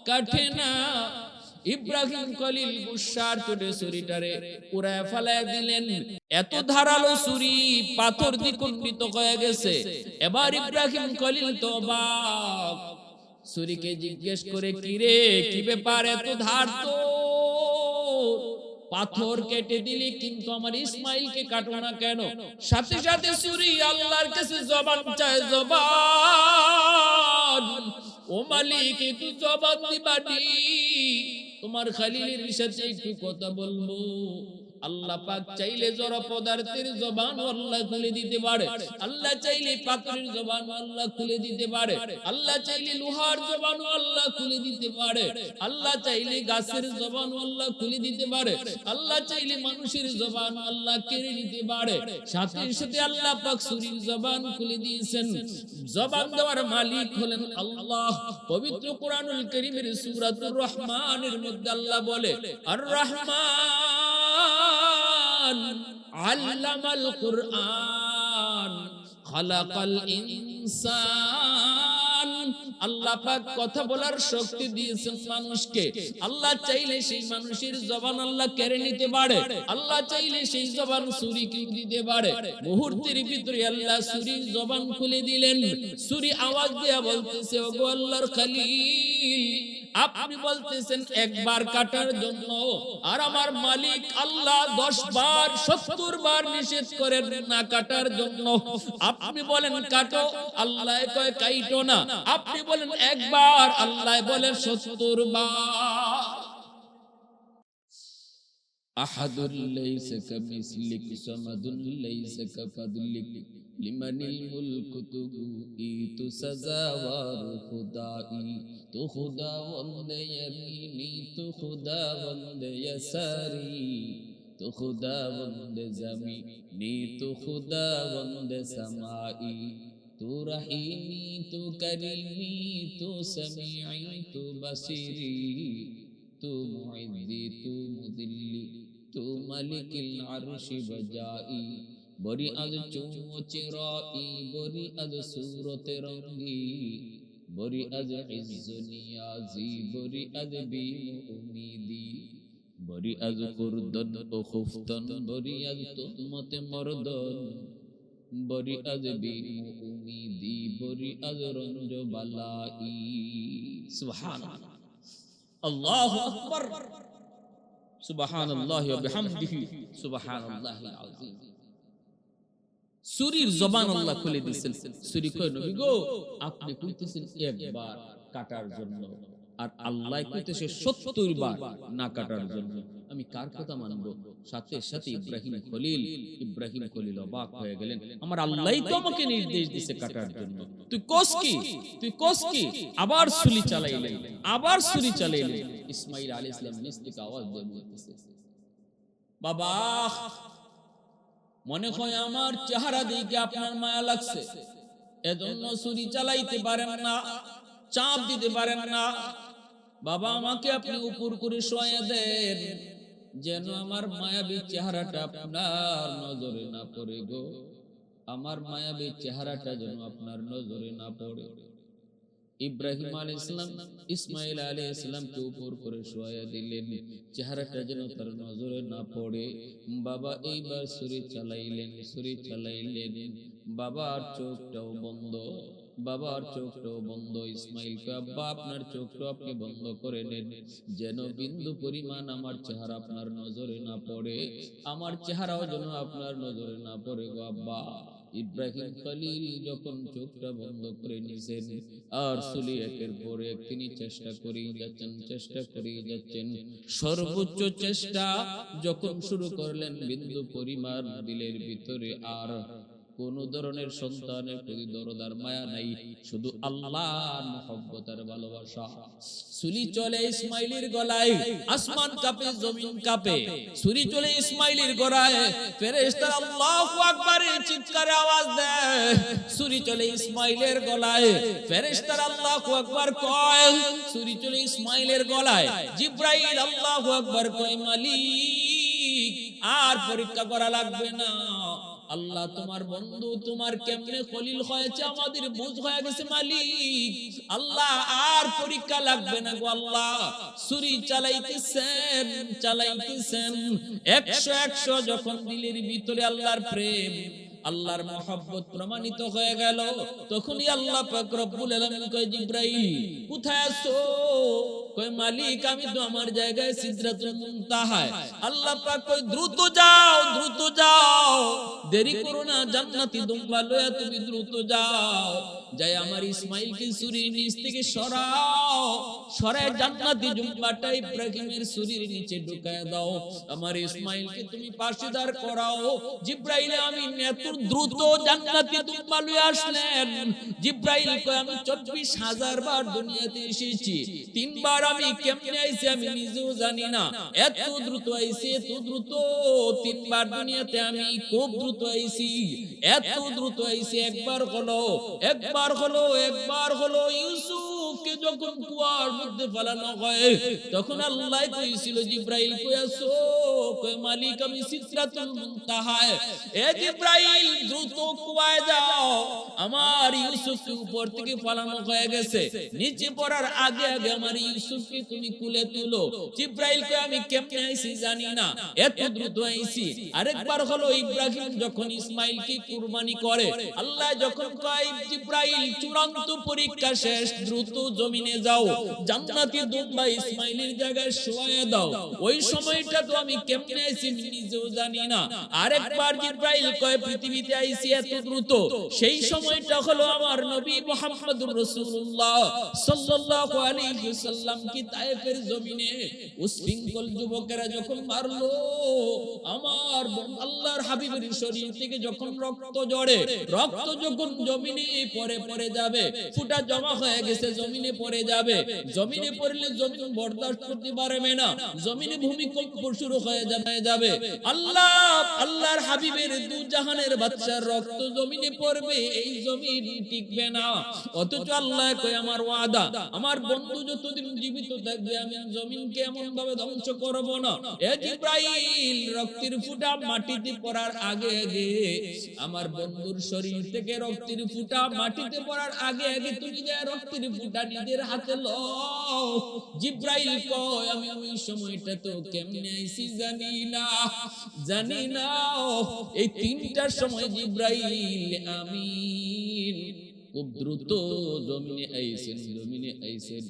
কাটে না। ইব্রাহিম খলিল গুসার চোটে ছুরিটারে উড়ায় ফেলায় দিলেন। এত ধারালো ছুরি পাথর দ্বিখণ্ডিত হয়ে গেছে। এবার ইব্রাহিম খলিল তো অবাক, ছুরিকে জিজ্ঞেস করে, কি রে, কি ব্যাপার, এত ধার তো, পাথর কেটে দিলি কিন্তু আমার ইসমাইলকে কাটো না কেন? সাথে সাথে ছুরি আল্লাহর কাছে জবান চায়, জবান, ও মালিক একটু জবান দিবানি। তোমার খলিলের সাথে একটু কথা বলবো। আল্লাহ পাক চাইলে জড় পদার্থের জবান আল্লাহ খুলে দিতে পারে, আল্লাহ চাইলে পাথরের জবান আল্লাহ খুলে দিতে পারে, আল্লাহ চাইলে লোহার জবান আল্লাহ খুলে দিতে পারে, আল্লাহ চাইলে গাছের জবান আল্লাহ খুলে দিতে পারে, আল্লাহ চাইলে মানুষের জবান আল্লাহ কেড়ে নিতে পারে। সাথে সাথে আল্লাহ পাক সূরার জবান খুলে দিয়েছেন। জবান দেওয়ার মালিক হলেন আল্লাহ। পবিত্র কোরআনুল কারীমের সূরাতুর রহমানের মধ্যে আল্লাহ বলে, আর রহমান আল্লামাল কুরআন খালাকাল ইনসান। আল্লাহ পাক কথা বলার শক্তি দিয়েছেন মানুষকে। আল্লাহ চাইলে সেই মানুষের জবান আল্লাহ কেড়ে নিতে পারে, আল্লাহ চাইলে সেই জবান ছুরি দিতে পারে। মুহূর্তের ভিতরে আল্লাহ ছুরির জবান খুলে দিলেন। ছুরি আওয়াজ দিয়া বলতেছে, ওগো আল্লাহর খলিল, আপনি বলতেছেন একবার কাটার জন্য, আর আমার মালিক আল্লাহ 10 বার 70 বার নিষেধ করেন না কাটার জন্য। আপনি বলেন কাটো, আল্লাহ কয় কাইটো না। আপনি বলেন একবার, আল্লাহ বলেন 70 বার। আহাদুল লাইসা কামিসলিক সামাদুল লাইসা কাফাদুলিক লিমানিল মুলকু তুইতু সাজাওয়ার খুদাই। তো খুদা বন্দে ইয়ামিনি, তো খুদা বন্দে ইয়াসারি, তো খুদা বন্দে জামিনি, তো খুদা বন্দে সামাই। তো রহিমি, তো করিমি, তো সামিঈ, তো বসিরি, তো মুইদ্দি, তো মুদিল্লি, তো মালিকিল আরশি বজাই। বরি আজ চোঁচে রাই, বরি আজ সুরতে রঙ্গি, বরি আজ ইজ্জ নিয়াজি, বরি আজ বিমু উমিদি, বরি আজ কুরদন ও খুফতন, বরি আজ তুমতে মরদন, বরি আজ বিমু উমিদি, বরি আজ রঞ্জ বালাই। সুবহানাল্লাহ, আল্লাহু আকবার, সুবহানাল্লাহি ওয়া বিহামদিহি, সুবহানাল্লাহিল আযীম। সূরির জবান আল্লাহ খুলে দিয়েছেন। সূরি কয়, নবী গো, আপনি কইতেছেন একবার কাটার জন্য, আর আল্লাহ কইতেছে 70 বার না কাটার জন্য। আমি কার কথা মানব? সাথে সাথে ইব্রাহিম খলিল অবাক হয়ে গেলেন। আমার আল্লাহই তো আমাকে নির্দেশ দিয়েছে কাটার জন্য, তুই কোস কি? আবার ছুরি চালাইলেন, আবার ছুরি চালাইলেন। ইসমাঈল আলাইহিস সালাম নিজ থেকে আওয়াজ দিয়ে বলতেছে, বাবা, মনে হয় আমার চেহারা দেখে আপনার মায়া লাগছে, এজন্য ছুরি চালাইতে পারেন না, চাপ দিতে পারেন না। বাবা, আমাকে আপনি উপর করে শোয়া দেন, যেন আমার মায়াবী চেহারাটা আপনার নজরে না পড়ে গো, আমার মায়াবী চেহারাটা যেন আপনার নজরে না পড়ে। ইব্রাহিম আলাইহিস সালাম ইসমাঈল আলাইহিস সালামকে উপর করে শোয়া দিলেন, চেহারাটা যেন তার নজরে না পড়ে। বাবা এইবার ছুরি চালাইলেন, বাবার চোখটাও বন্ধ। ইসমাঈলকে, আব্বা আপনার চোখটা আপনি বন্ধ করে নেন, যেন বিন্দু পরিমাণ আমার চেহারা আপনার নজরে না পড়ে, আমার চেহারাও যেন আপনার নজরে না পড়ে গো আব্বা। ইব্রাহিম খলিল যখন চোখটা বন্ধ করে নিয়েছেন, আর ছুরি একের পর এক তিনি চেষ্টা করেই যাচ্ছেন। সর্বোচ্চ চেষ্টা যখন শুরু করলেন, বিন্দু পরিমাণ দিলের ভিতরে আর কোন ধরনের সন্তানের প্রতি দরদ আর মায়া নাই, শুধু আল্লাহর মহব্বত আর ভালোবাসা। ছুরি চলে ইসমাঈলের গলায়, আসমান কাঁপে, জমিন কাঁপে। ছুরি চলে ইসমাঈলের গলায়, ফেরেশতা আল্লাহু আকবারের চিৎকারে আওয়াজ দেয়। ছুরি চলে ইসমাঈলের গলায়, ফেরেশতারা আল্লাহু আকবার কয়। ছুরি চলে ইসমাঈলের গলায়, জিবরাইল আল্লাহু আকবার কয়, মালিক আর পরীক্ষা করা লাগবে না, আল্লাহ তোমার বন্ধু, তোমার কেমনে খলিল হয়েছে আমাদের বুঝ হয়ে গেছে মালিক, আল্লাহ আর পরীক্ষা লাগবে না গো আল্লাহ। ছুরি চালাইতেছেন 100 যখন দিলের ভিতরে আল্লাহর প্রেম, আল্লাহর মহব্বত প্রমাণিত হয়ে গেল, তখনই আল্লাহ পাক রব্বুল আলামিন কয়, জিবরাইল কোথায় আছো? কয় মালিক আমি তো আমার জায়গায় সিদরাতুল মুনতাহায়। আল্লাহ পাক কয় দ্রুত যাও, দ্রুত যাও, দেরি করো না, জান্নাতি দুম্বা লয়া তুমি দ্রুত যাও, যাই আমার ইসমাইলকে ছুরির নিচ থেকে সরাও, সরায় জান্নাতি দুম্বাটা ইব্রাহিমের ছুরির নিচে ঢুকায় দাও, আমার ইসমাইলকে তুমি পাশে দাঁড় করাও। জিব্রাইল আমিন এত দ্রুত জান্নাতি দুম্বা লয়ে আসলেন। জিব্রাইল কয় আমি 24,000 বার দুনিয়াতে এসেছি, 3 বার আমি কেমনে আইছি আমি নিজেও জানি না, এত দ্রুত আইছি, এত দ্রুত, 3 বার দুনিয়াতে আমি খুব দ্রুত আইছি, এত দ্রুত আইছি। একবার হলো, একবার হলো, একবার হলো ইউসুফকে যখন কুয়ার মধ্যে ফেলানো হয় তখন আল্লাহ কইছিল জিব্রাইল কই আছো? কয় মালিক আমি সিদরাতুল মুনতাহায়। এ জিব্রাইল দ্রুত কুয়ায় যাও, আমার ইউসুফকে উপর থেকে ফেলানো হয়ে গেছে, নিচে পড়ার আগে আগে আমার ইউসুফকে তুমি কুলে তুলো। জিব্রাইল কয় আমি কেমনে আইছি জানি না, এত দ্রুত আইছি। আরেকবার হলো ইব্রাহিম যখন ইসমাইলকে কুরবানি করে, আল্লাহ যখন কয় জিব্রাইল চূড়ান্ত পরীক্ষা শেষ, দ্রুত জমিনে যাও, জান্নাতি দুম্বা ইসমাইলের জায়গায় শোয়ায় দাও। ওই সময়টা তো আমি কেমনে আইছি নিজেও জানি না। আরেকবার জিব্রাইল কয় পৃথিবীতে আইছি এত দ্রুত, সেই সময়টা হলো আমার নবী মুহাম্মদুর রাসূলুল্লাহ সাল্লাল্লাহু আলাইহি ওয়াসাল্লাম কি তায়েফের জমিনে উশৃঙ্খল যুবকেরা যখন মারলো, আমার আল্লাহর হাবিবের শরীর থেকে যখন রক্ত ঝরে, রক্ত যখন জমিনে পড়ে পড়ে যাবে, ফুটা জমা হয়ে গেছে জমিনে পড়ে যাবে, জমিনে পড়লে জমিন বরদাস্ত করতে পারবে না, জমিনে ভূমিকম্প শুরু হয়ে যাবে। আল্লাহ আল্লাহর হাবিবের দু জাহানের বাদশার রক্ত জমিনে পড়বে, এই জমিন টিকবে না। অথচ আল্লাহ কয় আমার ওয়াদা, আমার বন্ধু যতদিন জীবিত থাকবে আমি জমিনকে এমন ভাবে ধ্বংস করব না। এ জিব্রাইল রক্তের ফুটা মাটিতে পড়ার আগে আগে, আমার বন্ধুর শরীর থেকে রক্তের ফুটা মাটিতে পড়ার আগে আগে তুমি যে রক্তের ফুটা নিজের হাতে লও। জিব্রাইল কয় আমি ওই সময়টা তো কেমনে আইছি জানি না, জানি না। এই 3টার সময় জিব্রাইল আমিন খুব দ্রুত জমিনে আইছেন, জমিনে আইছেন।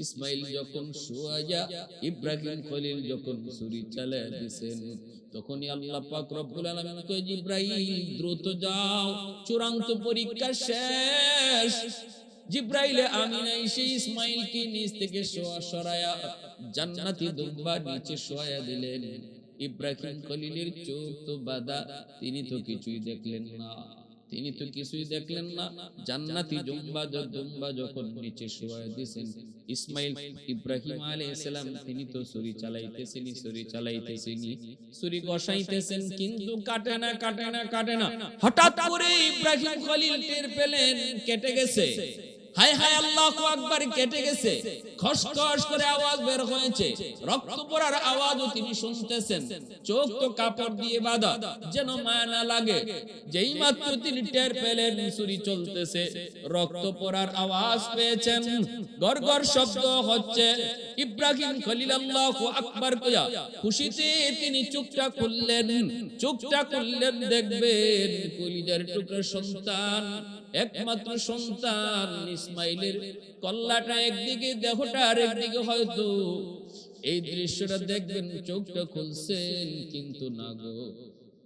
ইসমাইল যখন শুয়া, ইব্রাহিম খলিল যখন ছুরি চালায় দিয়েছেন, তখনই আল্লাহ পাক রব্বুল আলামিন কয় জিব্রাইল দ্রুত যাও, চূড়ান্ত পরীক্ষা শেষ। জিব্রাইল আমিন এসে ইসমাইলকে নিচ থেকে সরায়া জান্নাতি দুম্বা নিচে শোয়া দিলেন। ইব্রাহিম খলিলের চোখ তো বাঁধা, তিনি তো কিছুই দেখলেন না, তিনি তো কিছুই দেখলেন না। জান্নাতি দুম্বা যখন নিচে শোয়া দিয়েছেন, ইসমাইল ইব্রাহিম আলাইহিস সালাম তিনি তো ছুরি চালাইতেছেন, ছুরি চালাইতেছেন, ছুরি কষাইতেছেন, কিন্তু কাটে না, কাটে না, কাটে না। হঠাৎ করে ইব্রাহিম খলিল টের পেলেন কেটে গেছে। হায় হায় আল্লাহু আকবার, কেটে গেছে। খসখস করে আওয়াজ বের হয়েছে, রক্ত পড়ার আওয়াজও তিনি শুনতেছেন। চোখ তো কাপড় দিয়ে বাঁধা, যেন মায়া না লাগে। যেই মাত্র তিনি টের পেলেন ছুরি চলতেছে, রক্ত পড়ার আওয়াজ পেয়েছেন, গড়গড় শব্দ হচ্ছে, ইব্রাহিম খলিল আল্লাহু আকবার কইয়া খুশিতে তিনি চোখটা খুললেন। চোখটা খুললেন, দেখবেন কলিজার টুকরা সন্তান, একমাত্র সন্তান ইসমাইলের কল্লাটা একদিকে, দেহটা আরেকদিকে। হয়তো এই দৃশ্যটা দেখবেন, চোখটা খুলছেন, কিন্তু না গো,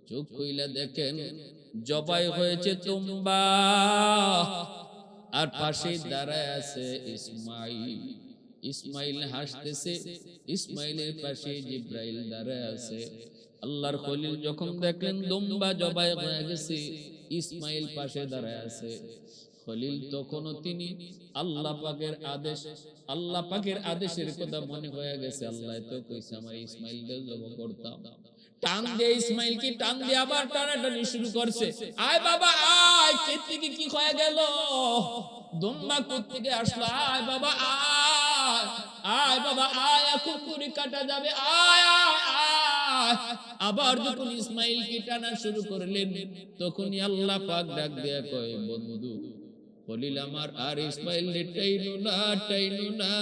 চোখ খুইলা দেখেন জবাই হয়েছে তুম্বা, আর পাশে দাঁড়ায় আছে ইসমাইল। ইসমাইল হাসতেছে, ইসমাইলের পাশে জিব্রাইল দাঁড়ায় আছে। আল্লাহর খলিল যখন দেখলেন দুম্বা জবাই হয়ে গেছে, ইসমাইল পাশে দাঁড়ায় আছে, খলিল তখনও তিনি আল্লাহ পাকের আদেশ, আল্লাহ পাকের আদেশের কথা মনে হয়ে গেছে। আল্লাহ তো কইছে আমার ইসমাইলকে জবাই করতাম। টান দিয়ে ইসমাইলকে টান দিয়ে আবার টানাটানি শুরু করছে। আয় বাবা আয়, কে থেকে কি হয়ে গেল, দুম্বা কোত্থেকে আসলো, আয় বাবা আয়, আয় বাবা আয়, এখন করে কাটা যাবে, আয় আয় আয়। আবার যখন ইসমাইলকে টানা শুরু করলেন, তখনই আল্লাহ পাক ডাক দেয়া কয় বন্ধু খলিল আমার, আর ইসমাইলকে টাইনো না, টাইনো না,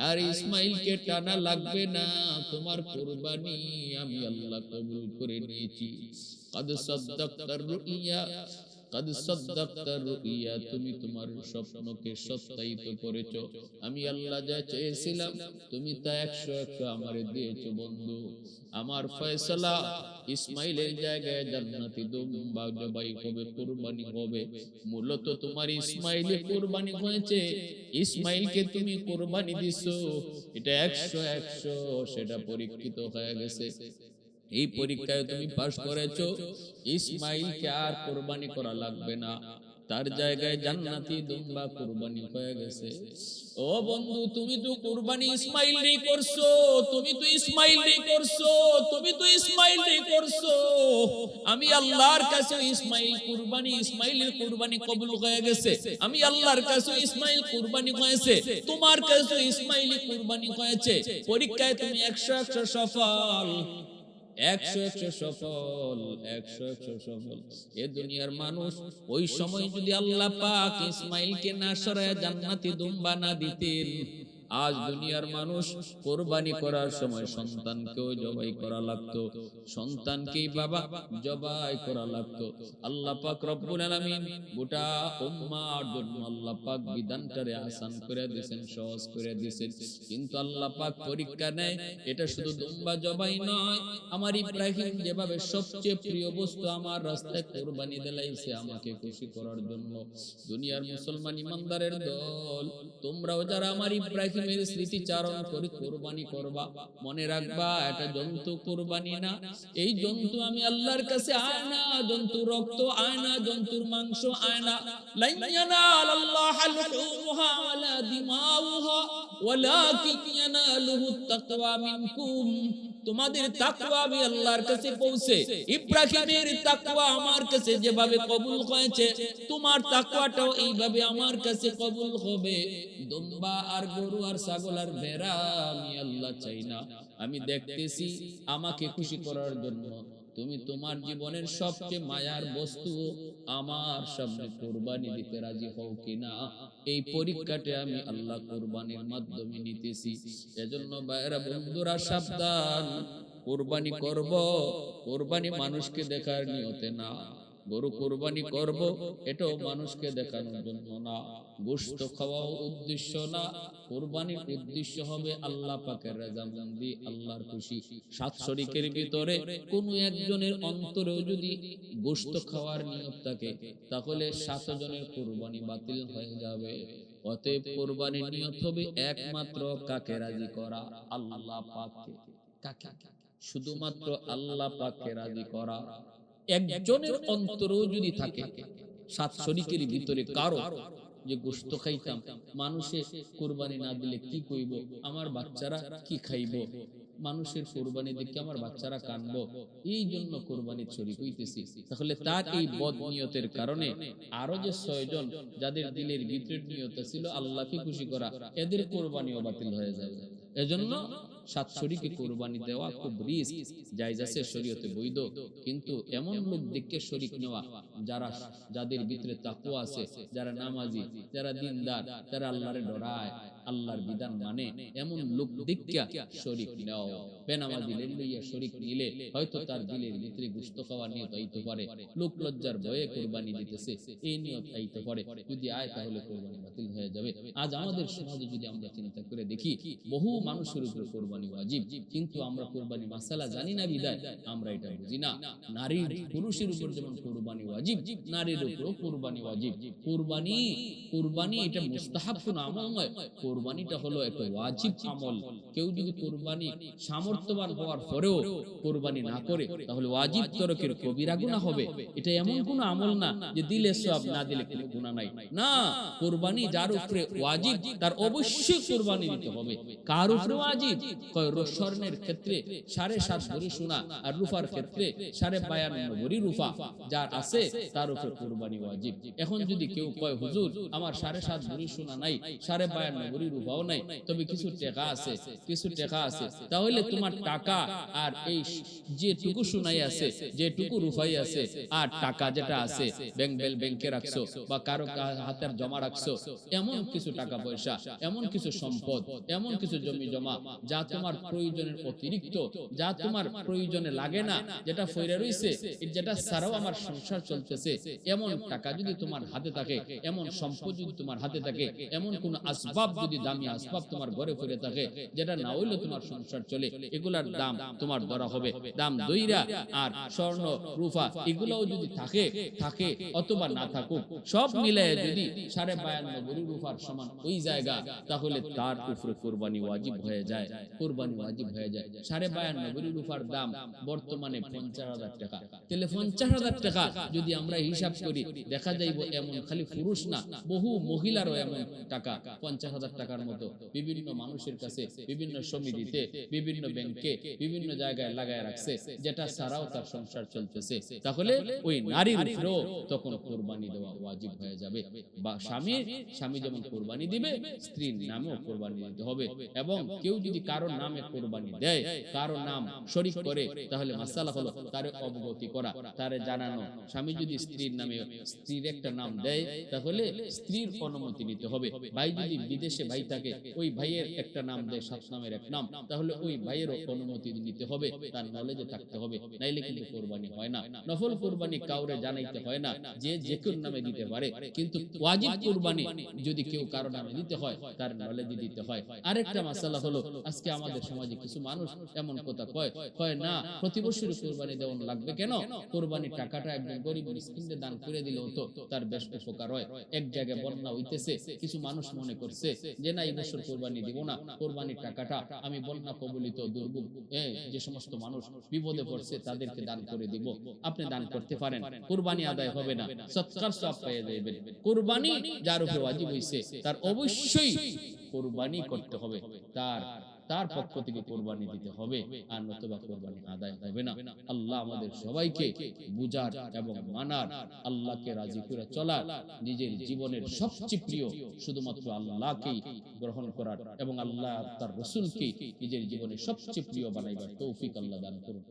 আর ইসমাইলকে টানা লাগবে না, তোমার কুরবানি আমি আল্লাহ কবুল করে নিয়েছি। কদ সাদ্দাকতার রুইয়া, قد صدقت الرؤيا তুমি তোমার স্বপ্নকে সত্যায়িত করেছো আমি আল্লাহ যা চেয়েছিলাম তুমি তা 100 আমারে দিয়েছো বন্ধু আমার ফয়সালা ইসমাইলের জায়গায় জান্নাতি দুম্বা জবাই হবে কুরবানি হবে মূলত তোমার ইসমাইলে কুরবানি হয়েছে ইসমাইলকে তুমি কুরবানি দিছো এটা 100 সেটা পরীক্ষিত হয়ে গেছে এই পরীক্ষায় তুমি পাস করেছো ইসমাইলকে আর কুরবানি করা লাগবে না তার জায়গায় জান্নাতি দুম্বা কুরবানি হয়ে গেছে ও বন্ধু তুমি তো কুরবানি ইসমাইলই করছো তুমি তো ইসমাইলই করছো তুমি তো ইসমাইলই করছো আমি আল্লাহর কাছে ইসমাইল কুরবানি ইসমাইলের কুরবানি কবুল হয়ে গেছে আমি আল্লাহর কাছে ইসমাইল কুরবানি হয়েছে তোমার কাছে ইসমাইলি কুরবানি হয়েছে পরীক্ষায় তুমি 100 সফল 100 সফল 100 সফল এ দুনিয়ার মানুষ ওই সময় যদি আল্লাহ পাক ইসমাইলকে না সরায় জান্নাতি দুম্বা না দিতেন আজ দুনিয়ার মানুষ কুরবানি করার সময় সন্তানকেও জবাই করা লাগতো সন্তানকেই বাবা জবাই করা লাগতো আল্লাহ পাক রব্বুল আলামিন গোটা উম্মার জন্য আল্লাহ পাক বিধানটারে আসান করে দিয়েছেন সহজ করে দিয়েছেন কিন্তু আল্লাহ পাক পরীক্ষা নেয় এটা শুধু দুম্বা জবাই নয় আমার ইব্রাহিম যেভাবে সবচেয়ে প্রিয় বস্তু আমার রাস্তায় কুরবানি দিলাইছে আমাকে খুশি করার জন্য দুনিয়ার মুসলমান ইমানদারের দল তোমরাও যারা আমার ইব্রাহিম মেরে স্মৃতিচারণ করে কুরবানি করবা মনে রাখবা এটা জন্তু কুরবানি না এই জন্তু আমি আল্লাহর কাছে আয়না জন্তু রক্ত আয়না জন্তুর মাংস আয়না লান ইয়ানালাল্লাহা লুহুমুহা ওয়ালা দিমাউহা ওয়ালাকিন ইয়ানালুহুত তাকওয়া মিনকুম তোমাদের তাকওয়া আমি আল্লাহর কাছে পৌঁছে ইব্রাহিমের তাকওয়া আমার কাছে যেভাবে কবুল হয়েছে তোমার তাকওয়াটাও এইভাবে আমার কাছে কবুল হবে দুম্বা আর গরু আর ছাগল আর ভেড়া আমি আল্লাহ চাই না আমি দেখতেছি আমাকে খুশি করার জন্য তুমি তোমার জীবনের সবচেয়ে মায়ার বস্তু আমার সামনে কুরবানি দিতে রাজি হও কিনা এই পরীক্ষাটা আমি আল্লাহ কুরবানির মাধ্যমে নিতেছি এজন্য ভাইরা বন্ধুরা সাবধান কুরবানি করব কুরবানি মানুষকে দেখার নিয়তে না গরু কুরবানি করব এটাও মানুষকে দেখানোর জন্য না গোশত খাওয়াও উদ্দেশ্য না কুরবানির উদ্দেশ্য হবে আল্লাহ পাকের রাজামন্দি আল্লাহর খুশি সাত শরীকের ভিতরে কোন একজনের অন্তরেও যদি গোশত খাওয়ার নিয়ত থাকে তাহলে 7 জনের কুরবানি বাতিল হয়ে যাবে অতএব কুরবানির নিয়ত হবে একমাত্র কাকে রাজি করা আল্লাহ পাককে কাকে শুধুমাত্র আল্লাহ পাককে রাজি করা একজনের অন্তরেও যদি থাকে 7 শরীকের ভিতরে কারো যে গোশত খাইতাম মানুষে কুরবানি না দিলে কি কইব আমার বাচ্চারা কি খাইব মানুষের কুরবানি দেখে আমার বাচ্চারা কাঁদবো এই জন্য কুরবানির শরীক হইতেছি তাহলে তার এই বদ নিয়তের কারণে আরো যে 6 জন যাদের দিলের ভিতরে নিয়ত ছিল আল্লাহকে খুশি করা এদের কুরবানিও বাতিল হয়ে যাবে এজন্য 7 শরীকে কুরবানি দেওয়া খুব রিস্ক জায়েজ আছে শরীয়তে বৈধ কিন্তু এমন লোক দেখে শরীক নেওয়া যাদের ভিতরে তাকওয়া আছে যারা নামাজি যারা দিনদার যারা আল্লাহরে ডরায় আল্লাহর বিধান মানে এমন লোক দেখিয়া শরীক নাও বেনামাজি লইয়া শরীক নিলে হয়তো তার দিলের ভিতরে গোশত খাওয়ার নিয়ত আইতে পারে লোক লজ্জার ভয়ে কুরবানি দিতেছে এই নিয়ত আইতে পারে যদি আয় তাহলে কুরবানি বাতিল হয়ে যাবে আজ আমাদের সমাজে যদি আমরা চিন্তা করে দেখি বহু মানুষের উপর কুরবানি ওয়াজিব কিন্তু আমরা কুরবানি মাসালা জানি না বিদায় আমরা এটা বুঝি না নারীর পুরুষের উপর যেমন কুরবানি ওয়াজিব নারীর উপরও কুরবানি ওয়াজিব কুরবানি এটা মুস্তাহাব কোন আমল নয় কুরবানিটা হলো একটা ওয়াজিব আমল কেউ যদি কুরবানি সামর্থ্যবান হওয়ার পরেও কুরবানি না করে তাহলে ওয়াজিব তরকের কবিরা গুনাহ হবে এটা এমন কোন আমল না যে দিলে সওয়াব না দিলে কোনো গুনাহ নাই না কুরবানি যার উপরে ওয়াজিব তার অবশ্যই কুরবানি দিতে হবে কার উপরে ওয়াজিব কয় স্বর্ণের ক্ষেত্রে 7.5 ভরি সোনা আর রূপার ক্ষেত্রে 52.5 ভরি রূপা যার আছে তার উপরে কুরবানি ওয়াজিব এখন যদি কেউ কয় হুজুর আমার 7.5 ভরি সোনা নাই 52.5 ভরি রূপাও নাই তবে কিছু টাকা আছে তাহলে তোমার টাকা আর এই যেটুকু সোনাই আছে যেটুকু রূপাই আছে আর টাকা যেটা আছে ব্যাংকে রাখছো বা কারো হাতের জমা রাখছো এমন কিছু টাকা পয়সা এমন কিছু সম্পদ এমন কিছু জমি জমা যা তোমার প্রয়োজনের অতিরিক্ত, যা তোমার প্রয়োজনে লাগে না, যেটা ফইরা রইছে, যেটা ছাড়াও আমার সংসার চলতেছে, এমন টাকা যদি তোমার হাতে থাকে, এমন সম্পদ যদি তোমার হাতে থাকে, এমন কোন আসবাব যদি দামি আসবাব তোমার ঘরে ফিরে থাকে, যেটা না হইলে তোমার সংসার চলে, এগুলার দাম তোমার ধরা হবে। দাম দইরা আর স্বর্ণ রূপা এগুলাও যদি থাকে থাকে অথবা না থাকুক, সব মিলায়ে যদি 52.5 ভরি রূপার সমান ওই জায়গা, তাহলে তার উপরে কুরবানি ওয়াজিব হয়ে যায়। কুরবানি ওয়াজিব হয়ে যায়। 52.5 ভরি রূপার দাম বর্তমানে 50,000 টাকা। তাহলে 50,000 টাকা যদি আমরা হিসাব করি, দেখা যাইব এমন খালি পুরুষ না, বহু মহিলারও এমন টাকা 50,000 টাকার মতো বিভিন্ন মানুষের কাছে, বিভিন্ন সমিতিতে, বিভিন্ন ব্যাংকে, বিভিন্ন জায়গায় লাগায় রাখছে, যেটা ছাড়াও তার সংসার চলতেছে। তাহলে ওই নারীর উপরেও তখন কুরবানি দেওয়া ওয়াজিব হয়ে যাবে। বা স্বামী যেমন কুরবানি দিবে, স্ত্রীর নামেও কুরবানি দিতে হবে। এবং কেউ যদি কারোর নামে কুরবানি দেয়, কারো নাম শরীক করে, তাহলে মাসালা হলো তারে অবগতি করা, তারে জানানো। স্বামী যদি স্ত্রীর নামে স্ত্রীর একটা নাম দেয়, তাহলে স্ত্রীর অনুমতি নিতে হবে। ভাই যদি বিদেশে ভাই থাকে, ওই ভাইয়ের একটা নাম দেয়, 7 নামের এক নাম, তাহলে ওই ভাইয়েরও অনুমতি নিতে হবে, তার নলেজে থাকতে হবে, নাইলে কিন্তু কুরবানি হয় না। নফল কুরবানি কাউরে জানাইতে হয় না, যে যে কোন নামে দিতে পারে, কিন্তু ওয়াজিব কুরবানি যদি কেউ কারো নামে দিতে হয়, তার নলেজে দিতে হয়। আরেকটা মাসালা হলো, আজকে আমাদের সমাজে কিছু মানুষ এমন কথা কয় না, প্রতি বছর কুরবানি দেওয়া লাগবে কেন? কুরবানির টাকাটা একজন গরিব মিসকিনকে দান করে দিলেও তো তার বেশ উপকার হয়। এক জায়গায় বন্যা হইতেছে, কিছু মানুষ মনে করছে যে না, এই বছর কুরবানি দিব না, কুরবানির টাকাটা আমি বন্যা কবলিত দুর্ভোগ যে সমস্ত মানুষ বিপদে পড়ছে তাদেরকে দান করে দিব। আপনি দান করতে পারেন, কুরবানি আদায় হবে না, সৎকার সওয়াব পেয়ে যাবেন। কুরবানি যার উপরে ওয়াজিব হইছে, তার অবশ্যই কুরবানি করতে হবে, তার পক্ষ থেকে কুরবানি দিতে হবে, আর নতুবা কুরবানি আদায় হবে না। আল্লাহ আমাদের সবাইকে বুঝার এবং মানার, আল্লাহকে রাজি করে চলার, নিজের জীবনের সবচেয়ে প্রিয় শুধুমাত্র আল্লাহকেই গ্রহণ করার এবং আল্লাহ তার রাসূলকে নিজের জীবনের সবচেয়ে প্রিয় বানাইবার তৌফিক আল্লাহ দান করুন।